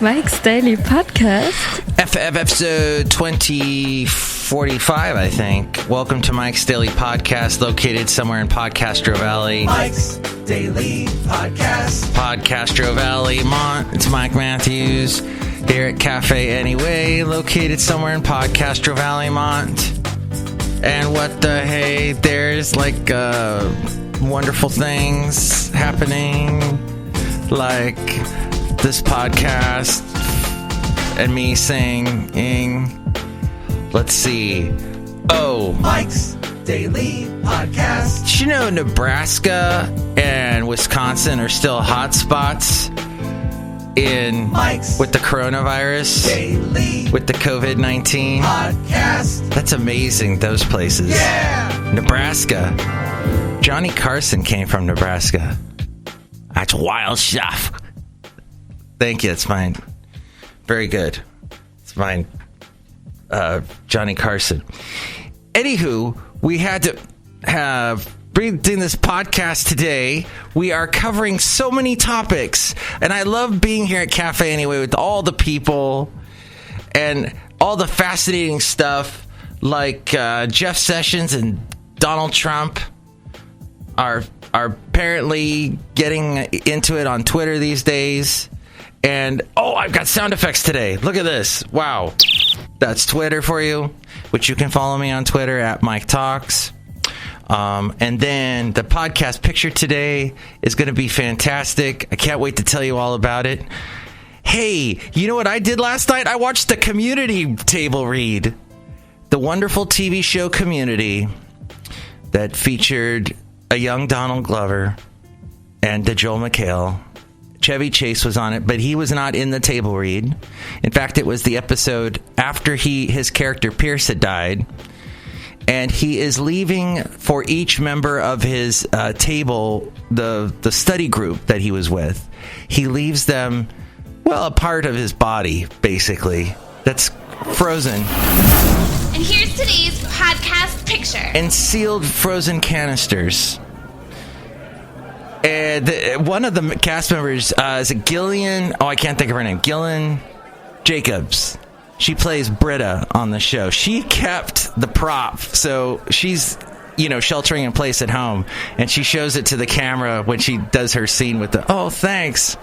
Mike's Daily Podcast. episode 2045, I think. Welcome to Mike's Daily Podcast, located somewhere in Podcastro Valley. Mike's Daily Podcast. Podcastro Valley, it's Mike Matthews here at Cafe Anyway, located somewhere in Podcastro Valley, Mont. And what the hey, there's like wonderful things happening, like this podcast and me singing. Let's see. Oh, Mike's Daily Podcast. Did you know Nebraska and Wisconsin are still hot spots in Mike's with the coronavirus, Daily with the COVID-19 Podcast? That's amazing, those places. Yeah! Nebraska. Johnny Carson came from Nebraska. That's wild stuff. Thank you, it's mine. Very good. It's mine. Johnny Carson. Anywho, we had to doing this podcast today. We are covering so many topics, and I love being here at Cafe Anyway with all the people and all the fascinating stuff, like Jeff Sessions and Donald Trump are apparently getting into it on Twitter these days. And I've got sound effects today. Look at this. Wow. That's Twitter for you, which you can follow me on Twitter at Mike Talks. And then the podcast picture today is going to be fantastic. I can't wait to tell you all about it. Hey, you know what I did last night? I watched the Community table read. The wonderful TV show Community that featured a young Donald Glover and Joel McHale. Chevy Chase was on it, but he was not in the table read. In fact, it was the episode after his character Pierce had died. And he is leaving for each member of his table, the study group that he was with. He leaves them, a part of his body, basically, that's frozen. And here's today's podcast picture. In sealed frozen canisters. And one of the cast members is a Gillian. I can't think of her name. Gillian Jacobs. She plays Britta on the show. She kept the prop, so she's, sheltering in place at home, and she shows it to the camera when she does her scene with the, thanks.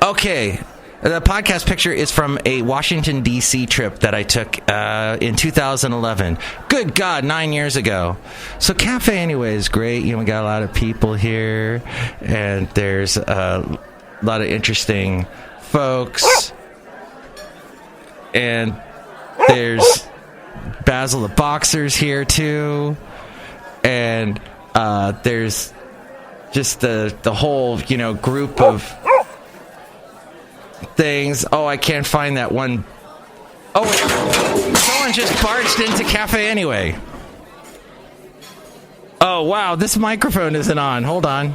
Okay, the podcast picture is from a Washington, D.C. trip that I took in 2011. Good God, 9 years ago. So Cafe Anyway is great. We got a lot of people here, and there's a lot of interesting folks. And there's Basil the Boxer's here, too. And there's just the whole, group of things. I can't find that one. Someone just barged into Cafe Anyway. Oh, wow, this microphone isn't on. Hold on.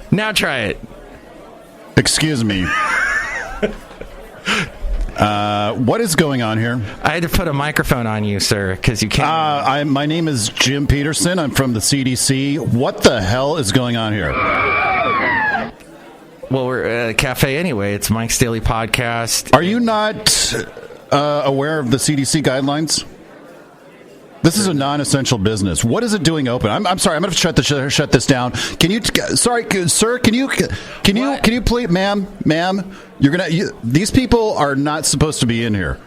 Now try it. Excuse me. What is going on here? I had to put a microphone on you, sir, because you can't. My name is Jim Peterson. I'm from the CDC. What the hell is going on here? Well, we're at a Cafe Anyway. It's Mike's Daily Podcast. Are you not aware of the CDC guidelines? This is a non-essential business. What is it doing open? I'm sorry. I'm going to shut this down. Can you? Sorry, sir. Can you please, ma'am? These people are not supposed to be in here.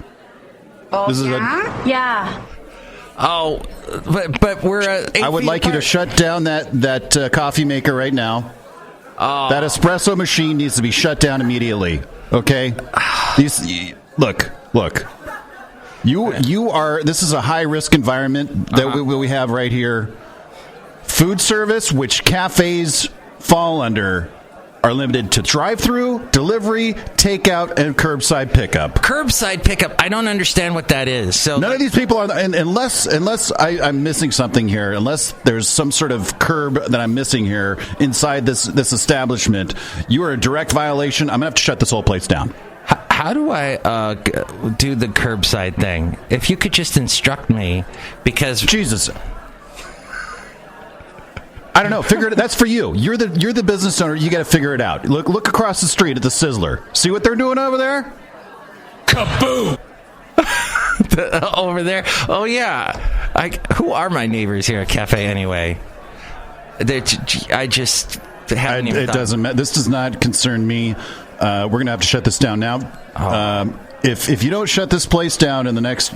Oh, this is yeah. Oh, but we're. I would like you to shut down that coffee maker right now. Oh. That espresso machine needs to be shut down immediately. Okay. Look. You are. This is a high risk environment that we have right here. Food service, which cafes fall under, are limited to drive-through, delivery, takeout, and curbside pickup. Curbside pickup. I don't understand what that is. So none of these people are, unless I'm missing something here. Unless there's some sort of curb that I'm missing here inside this establishment, you are a direct violation. I'm gonna have to shut this whole place down. How do I do the curbside thing? If you could just instruct me, because Jesus. I don't know. Figure it. That's for you. You're the business owner. You got to figure it out. Look across the street at the Sizzler. See what they're doing over there? Kaboom! Over there. Oh yeah. Who are my neighbors here at Cafe Anyway? I just haven't even it doesn't matter. This does not concern me. We're gonna have to shut this down now. Oh. If you don't shut this place down in the next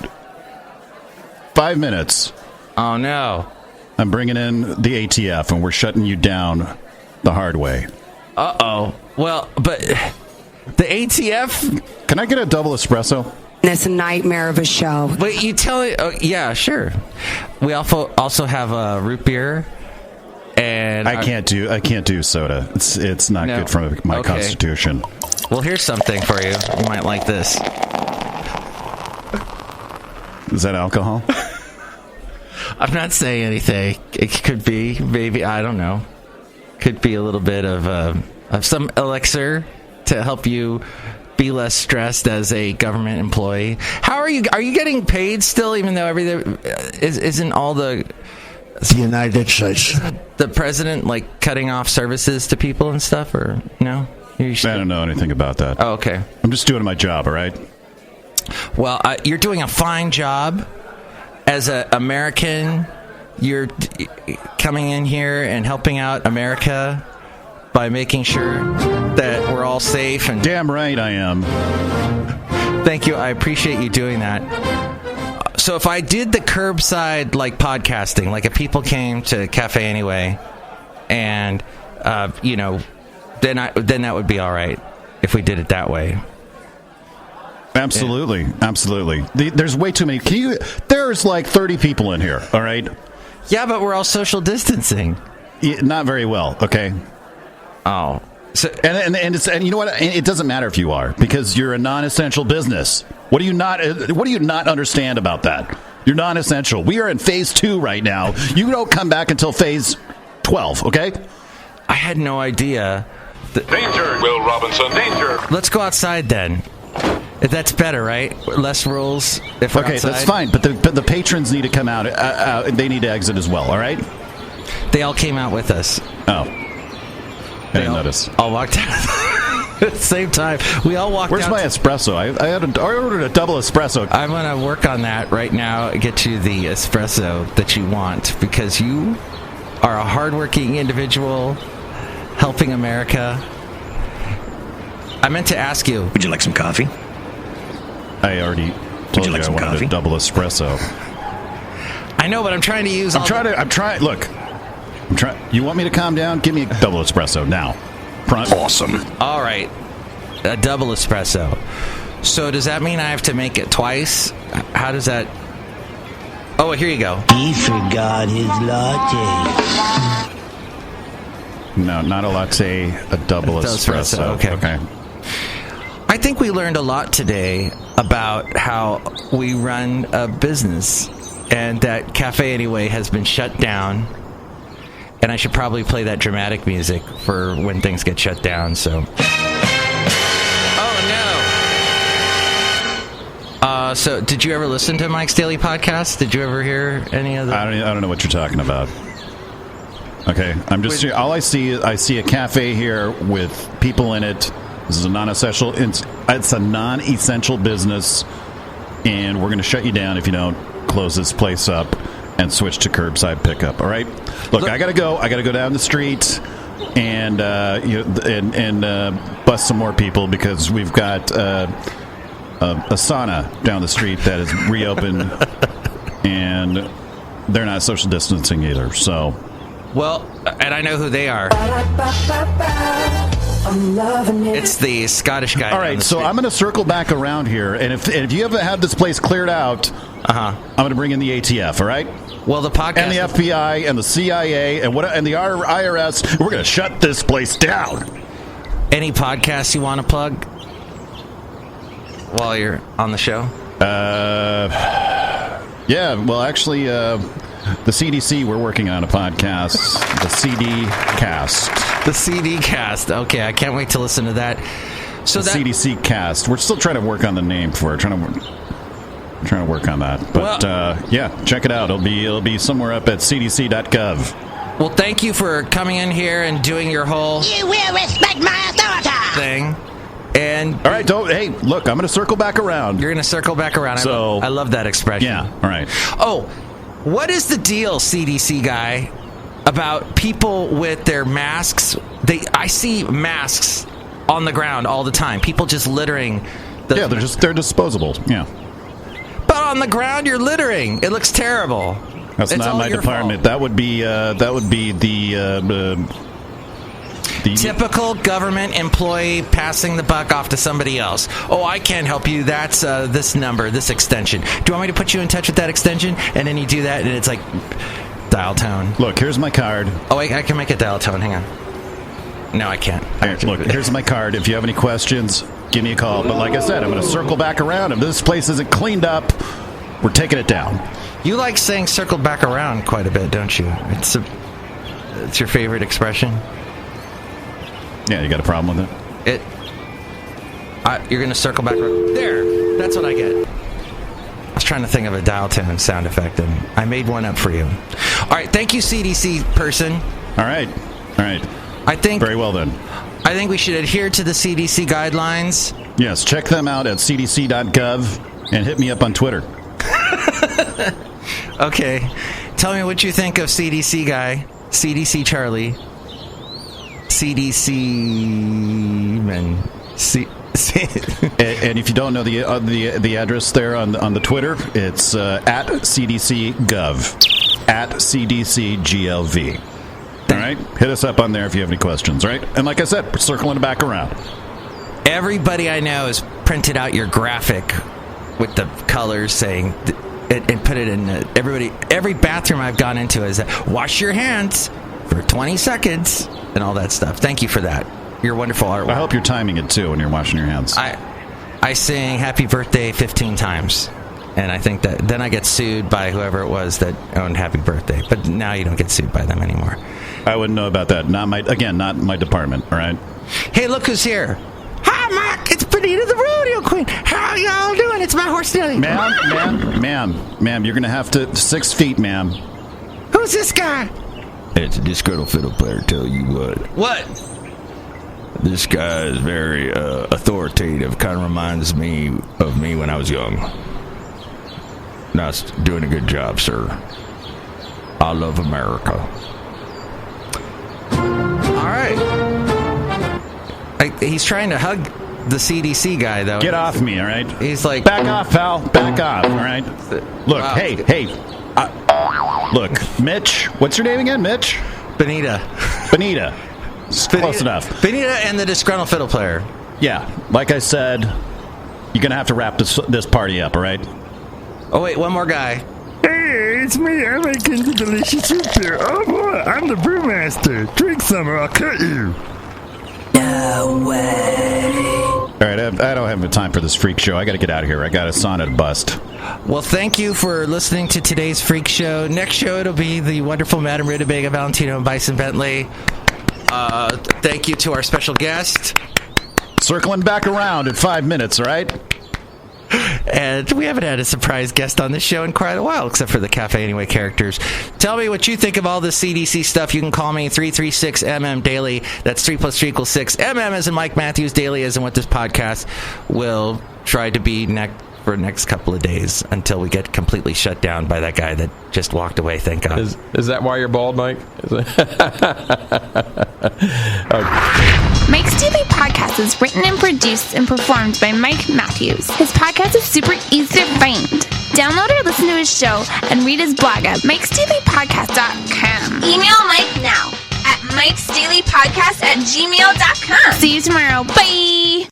5 minutes, oh no, I'm bringing in the ATF and we're shutting you down the hard way. Uh-oh. Well, but the ATF. Can I get a double espresso? It's a nightmare of a show. Wait, you tell it? Oh, yeah, sure. We also have a root beer, and I can't do soda. It's not good for my constitution. Well, here's something for you. You might like this. Is that alcohol? I'm not saying anything. It could be, maybe, I don't know. Could be a little bit of some elixir to help you be less stressed as a government employee. How are you? Are you getting paid still, even though everything isn't all the United States? The president like cutting off services to people and stuff, or no? I don't know anything about that. Oh, okay. I'm just doing my job. All right. Well, you're doing a fine job as an American. You're coming in here and helping out America by making sure that we're all safe. And damn right I am. Thank you. I appreciate you doing that. So if I did the curbside like podcasting, like if people came to Cafe Anyway, and then that would be all right if we did it that way. Absolutely, absolutely. There's way too many. There's like 30 people in here. All right. Yeah, but we're all social distancing. Not very well. Okay. Oh. So, and you know what? It doesn't matter if you are, because you're a non-essential business. What do you not understand about that? You're non-essential. We are in phase 2 right now. You don't come back until phase 12. Okay? I had no idea. Danger, Will Robinson. Danger. Let's go outside then. If that's better, right? Less rules. If we're outside. That's fine. But the patrons need to come out. They need to exit as well. All right? They all came out with us. Oh. I didn't notice. All walked out at the same time. We all walked out. Where's my espresso? I ordered a double espresso. I'm going to work on that right now, get you the espresso that you want, because you are a hardworking individual helping America. I meant to ask you. Would you like some coffee? I already told you I wanted a double espresso. I know, but I'm trying to use... Look. You want me to calm down? Give me a double espresso now. Awesome. All right. A double espresso. So does that mean I have to make it twice? How does that... Oh, here you go. He forgot his latte. No, not a latte, a double espresso. Okay. I think we learned a lot today about how we run a business, and that Cafe Anyway has been shut down. And I should probably play that dramatic music for when things get shut down. So, oh no! So, did you ever listen to Mike's Daily Podcast? Did you ever hear any of the? I don't know what you're talking about. Okay, I'm just all I see a cafe here with people in it. This is a non-essential. It's a non-essential business, and we're going to shut you down if you don't close this place up and switch to curbside pickup. All right. Look, I gotta go. I gotta go down the street and bust some more people, because we've got a sauna down the street that is reopened, and they're not social distancing either. So, well, and I know who they are. It's the Scottish guy. All right, so I'm going to circle back around here, and if you ever have this place cleared out, I'm going to bring in the ATF. All right. Well, the podcast and the FBI and the CIA and the IRS. We're going to shut this place down. Any podcasts you want to plug while you're on the show? Yeah. Well, actually, the CDC. We're working on a podcast. The CD Cast. The CD Cast. Okay, I can't wait to listen to that. So the CDC Cast. We're still trying to work on the name for it. Trying to work on that. But yeah, check it out. It'll be somewhere up at cdc.gov. Well, thank you for coming in here and doing your whole You will respect my authority. thing. And All right, hey, look, I'm going to circle back around. you're going to circle back around. So- I love that expression. Yeah, all right. Oh, what is the deal, CDC guy, about people with their masks? I see masks on the ground all the time. People just littering. Yeah, they're disposable. Yeah. But on the ground, you're littering. It looks terrible. That's It's not all my your department. fault. That would be the Typical government employee passing the buck off to somebody else. Oh, I can't help you. That's this number, this extension. Do you want me to put you in touch with that extension? And then you do that, and it's like dial tone. Look, here's my card. Oh, I can make it dial tone. Hang on. No, I can't. Look, here's my card. If you have any questions, give me a call. But like I said, I'm going to circle back around. If this place isn't cleaned up, we're taking it down. You like saying "circle back around" quite a bit, don't you? It's your favorite expression. Yeah, you got a problem with it? You're going to circle back around. There. That's what I get. I was trying to think of a dial tone sound effect, and I made one up for you. All right. Thank you, CDC person. All right. I think Very well then. I think we should adhere to the CDC guidelines. Yes, check them out at cdc.gov and hit me up on Twitter. Okay. Tell me what you think of CDC guy, CDC Charlie, CDC man. And if you don't know the address there on the Twitter, it's at cdc.gov, at cdcglv. All right, hit us up on there if you have any questions. All right, and like I said, we're circling back around. Everybody I know has printed out your graphic with the colors saying, and put it in every bathroom I've gone into is wash your hands for 20 seconds and all that stuff. Thank you for that. Your wonderful artwork. I hope you're timing it too when you're washing your hands. I sing happy birthday 15 times. And I think that then I get sued by whoever it was that owned Happy Birthday. But now you don't get sued by them anymore. I wouldn't know about that. Not my department, all right? Hey, look who's here. Hi, Mark. It's Benita the Rodeo Queen. How y'all doing? It's my horse Nelly. Ma'am, you're going to have to 6 feet, ma'am. Who's this guy? It's a Disgruntled Fiddle Player, tell you what. What? This guy is very authoritative. Kind of reminds me of me when I was young. Nice, doing a good job, sir. I love America. All right. He's trying to hug the CDC guy, though. Get off me, all right? He's like... Back off, pal. Back off, all right? Look, Wow. hey. Look, Mitch. What's your name again, Mitch? Benita. Close enough. Benita and the Disgruntled Fiddle Player. Yeah, like I said, you're going to have to wrap this party up, all right? Oh, wait, one more guy. Hey, it's me. I'm making the delicious soup here. Oh, boy, I'm the Brewmaster. Drink some or I'll cut you. No way. All right, I don't have the time for this freak show. I got to get out of here. I got a sauna to bust. Well, thank you for listening to today's Freak Show. Next show, it'll be the wonderful Madame Rootabega, Valentino, and Bison Bentley. Thank you to our special guest. Circling back around in 5 minutes, all right? And we haven't had a surprise guest on this show in quite a while, except for the Cafe Anyway characters. Tell me what you think of all this CDC stuff. You can call me 336MM Daily. That's 3 + 3 = 6. MM as in Mike Matthews, Daily as in what this podcast will try to be for the next couple of days until we get completely shut down by that guy that just walked away, thank God. Is that why you're bald, Mike? Mike's Daily Podcast is written and produced and performed by Mike Matthews. His podcast is super easy to find. Download or listen to his show and read his blog at MikesDailyPodcast.com. Email Mike now at MikesDailyPodcast@gmail.com. See you tomorrow. Bye!